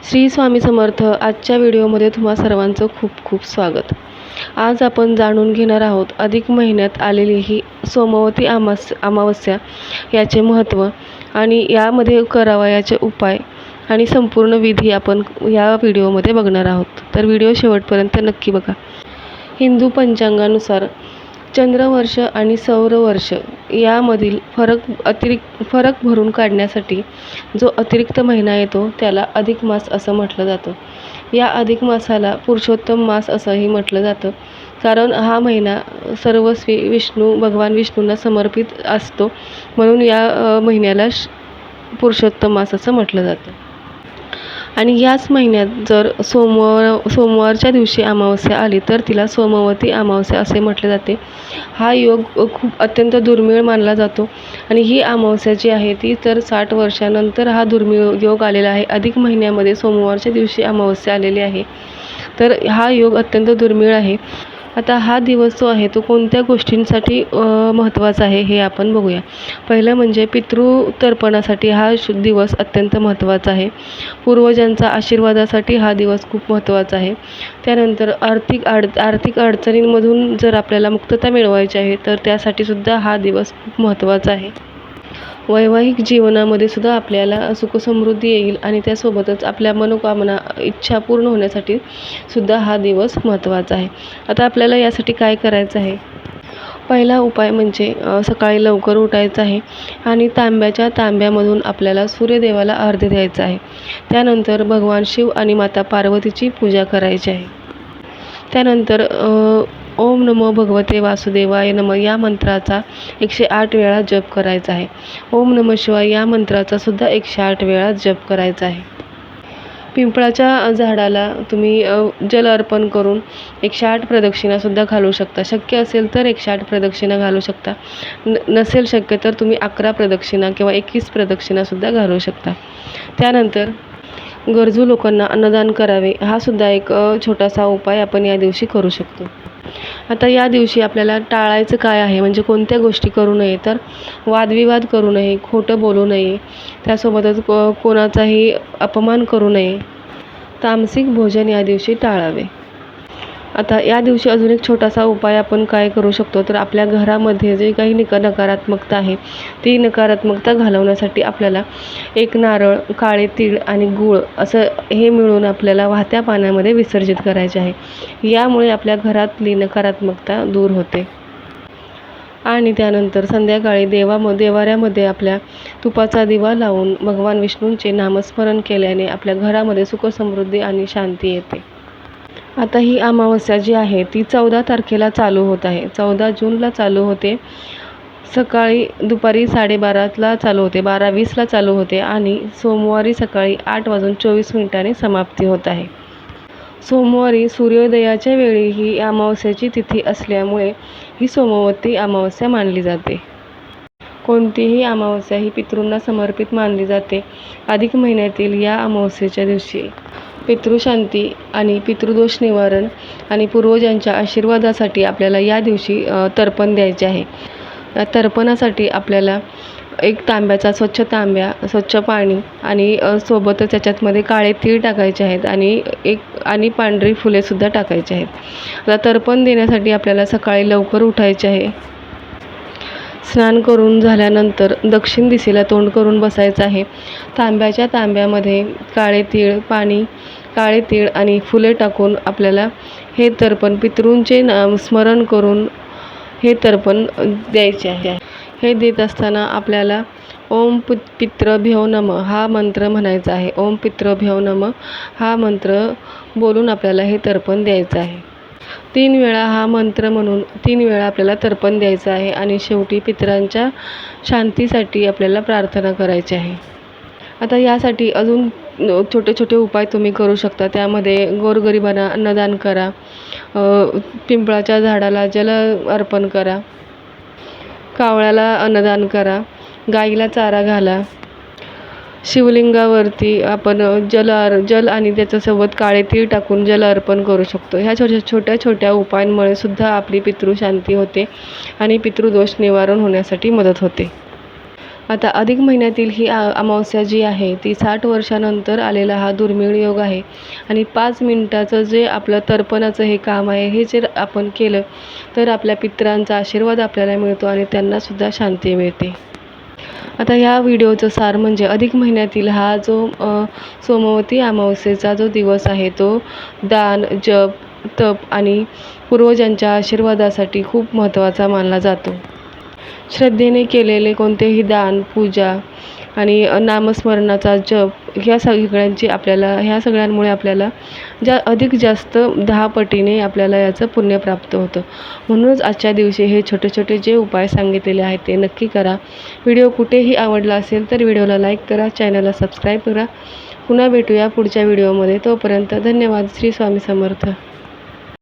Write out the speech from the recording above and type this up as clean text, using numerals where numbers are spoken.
श्री स्वामी समर्थ. आजच्या व्हिडिओमध्ये तुम्हा सर्वांचं खूप खूप स्वागत. आज आपण जाणून घेणार आहोत अधिक महिन्यात आलेली ही सोमवती अमावस्या याचे महत्त्व आणि यामध्ये करावयाचे उपाय आणि संपूर्ण विधी आपण या व्हिडिओमध्ये बघणार आहोत. तर व्हिडिओ शेवटपर्यंत नक्की बघा. हिंदू पंचांगानुसार चंद्रवर्ष आणि सौरवर्ष यामधील फरक भरून काढण्यासाठी जो अतिरिक्त महिना येतो त्याला अधिक मास असं म्हटलं जातं. या अधिक मासाला पुरुषोत्तम मास असंही म्हटलं जातं, कारण हा महिना सर्वस्वी भगवान विष्णूंना समर्पित असतो, म्हणून या महिन्याला पुरुषोत्तम मास असं म्हटलं जातं. आणि याच महिन्यात जर सोमवारच्या दिवशी अमावस्या आली तर तिला सोमवती अमावस्या असे म्हटले जाते. हा योग खूप अत्यंत दुर्मिळ मानला जातो आणि ही अमावस्या जी आहे ती तर 60 वर्षानंतर हा दुर्मिळ योग आलेला आहे. अधिक महिन्यामध्ये सोमवारच्या दिवशी अमावस्या आलेली आहे, तर हा योग अत्यंत दुर्मिळ आहे. आता हा दिवस जो आहे तो कोणत्या गोष्टींसाठी महत्त्वाचा आहे हे आपण बघूया. पहिलं म्हणजे पितृतर्पणासाठी हा दिवस अत्यंत महत्त्वाचा आहे. पूर्वजांचा आशीर्वादासाठी हा दिवस खूप महत्त्वाचा आहे. त्यानंतर आर्थिक अडचणींमधून जर आपल्याला मुक्तता मिळवायची आहे तर त्यासाठी सुद्धा हा दिवस खूप महत्त्वाचा आहे. वैवाहिक जीवनामध्ये सुद्धा आपल्याला सुखसमृद्धी येईल आणि त्यासोबतच आपल्या मनोकामना इच्छा पूर्ण होण्यासाठी सुद्धा हा दिवस महत्त्वाचा आहे. आता आपल्याला यासाठी काय करायचं आहे? पहिला उपाय म्हणजे सकाळी लवकर उठायचं आहे आणि तांब्यामधून आपल्याला सूर्यदेवाला अर्घ्य द्यायचं आहे. त्यानंतर भगवान शिव आणि माता पार्वतीची पूजा करायची आहे. त्यानंतर ओम नमो भगवते वासुदेवाय नमः या मंत्राचा 108 वेळा जप करायचा आहे. ओम नमः शिवाय या मंत्राचा सुद्धा 108 वेळा जप करायचा आहे. पिंपळाच्या झाडाला तुम्ही जल अर्पण करून 108 प्रदक्षिणासुद्धा घालू शकता. शक्य असेल तर 108 प्रदक्षिणा घालू शकता. नसेल शक्य तर तुम्ही 11 प्रदक्षिणा किंवा 21 प्रदक्षिणासुद्धा घालू शकता. त्यानंतर गरजू लोकांना अन्नदान करावे हा सुद्धा एक छोटासा उपाय आपण या दिवशी करू शकतो. आता या दिवशी आपल्याला टाळायचं काय आहे, म्हणजे कोणत्या गोष्टी करू नये, तर वादविवाद करू नये, खोटं बोलू नये, त्यासोबतच कोणाचाही अपमान करू नये, तामसिक भोजन या दिवशी टाळावे. आता या दिवशी अजून एक छोटासा उपाय आपण काय करू शकतो, तर आपल्या घरामध्ये जे काही नकारात्मकता आहे ती नकारात्मकता घालवण्यासाठी आपल्याला एक नारळ, काळे तीळ आणि गूळ असं हे मिळून आपल्याला वाहत्या पाण्यामध्ये विसर्जित करायचे आहे. यामुळे आपल्या घरातली नकारात्मकता दूर होते. आणि त्यानंतर संध्याकाळी देवाऱ्यामध्ये आपल्या तुपाचा दिवा लावून भगवान विष्णूंचे नामस्मरण केल्याने आपल्या घरामध्ये सुखसमृद्धी आणि शांती येते. आता ही अमावस्या जी आहे ती 14 तारखेला चालू होत आहे. 14 जूनला चालू होते. दुपारी 12:30ला चालू होते, 12:20ला चालू होते आणि सोमवारी सकाळी 8:24 समाप्ती होत आहे. सोमवारी सूर्योदयाच्या वेळी ही अमावस्याची तिथी असल्यामुळे ही सोमवती अमावस्या मानली जाते. कोणतीही अमावस्या ही पितृंना समर्पित मानली जाते. अधिक महिन्यातील या अमावस्येच्या दिवशी पितृशांती आणि पितृदोष निवारण आणि पूर्वजांच्या आशीर्वादासाठी आपल्याला या दिवशी तर्पण द्यायचे आहे. तर्पणासाठी आपल्याला एक स्वच्छ तांब्या, स्वच्छ पाणी आणि सोबतच त्याच्यामध्ये काळे तीळ टाकायचे आहेत आणि पांढरी फुलेसुद्धा टाकायची आहेत. आता तर्पण देण्यासाठी आपल्याला सकाळी लवकर उठायचे आहे. स्नान करून झाल्यानंतर दक्षिण दिशेला तोंड करून बसायचं आहे. तांब्यामध्ये काळे तीळ आणि फुले टाकून आपल्याला हे तर्पण पितृंचे स्मरण करून हे तर्पण द्यायचे आहे. हे देत असताना आपल्याला ओम पितृभ्यो नमः हा मंत्र म्हणायचा आहे. ओम पितृभ्यो नमः हा मंत्र बोलून आपल्याला हे तर्पण द्यायचं आहे. 3 वेळा हा मंत्र म्हणून 3 वेळा आपल्याला तर्पण द्यायचं आहे आणि शेवटी पितरांच्या शांतीसाठी आपल्याला प्रार्थना करायची आहे. आता यासाठी अजून छोटे छोटे उपाय तुम्ही करू शकता. त्यामध्ये गोरगरिबांना अन्नदान करा, पिंपळाच्या झाडाला जल अर्पण करा, कावळ्याला अन्नदान करा, गाईला चारा घाला, शिवलिंगावरती आपण जल आणि त्याच्यासोबत काळे तीळ टाकून जल अर्पण करू शकतो. ह्या छोट्या उपायांमुळे सुद्धा आपली पितृशांती होते आणि पितृदोष निवारण होण्यासाठी मदत होते. आता अधिक महिन्यातील ही अमावस्या जी आहे ती 60 वर्षानंतर आलेला हा दुर्मिळ योग आहे आणि 5 मिनिटाचं जे आपलं तर्पणाचं हे काम आहे हे जर आपण केलं तर आपल्या पितरांचा आशीर्वाद आपल्याला मिळतो आणि त्यांनासुद्धा शांती मिळते. आता ह्या व्हिडिओचं सार म्हणजे अधिक महिन्यातील हा जो सोमवती अमावस्येचा जो दिवस आहे तो दान, जप, तप आणि पूर्वजांच्या आशीर्वादासाठी खूप महत्त्वाचा मानला जातो. श्रद्धेने केलेले कोणतेही दान, पूजा आणि नामस्मरणाचा जप ह्या सगळ्यांमुळे आपल्याला अधिक जास्त 10 पटीने आपल्याला याचं पुण्य प्राप्त होतं. म्हणूनच आजच्या दिवशी हे छोटे छोटे जे उपाय सांगितलेले आहेत ते नक्की करा. व्हिडिओ कुठेही आवडला असेल तर व्हिडिओला लाईक करा, चॅनलला सबस्क्राईब करा. पुन्हा भेटूया पुढच्या व्हिडिओमध्ये. तोपर्यंत धन्यवाद. श्री स्वामी समर्थ.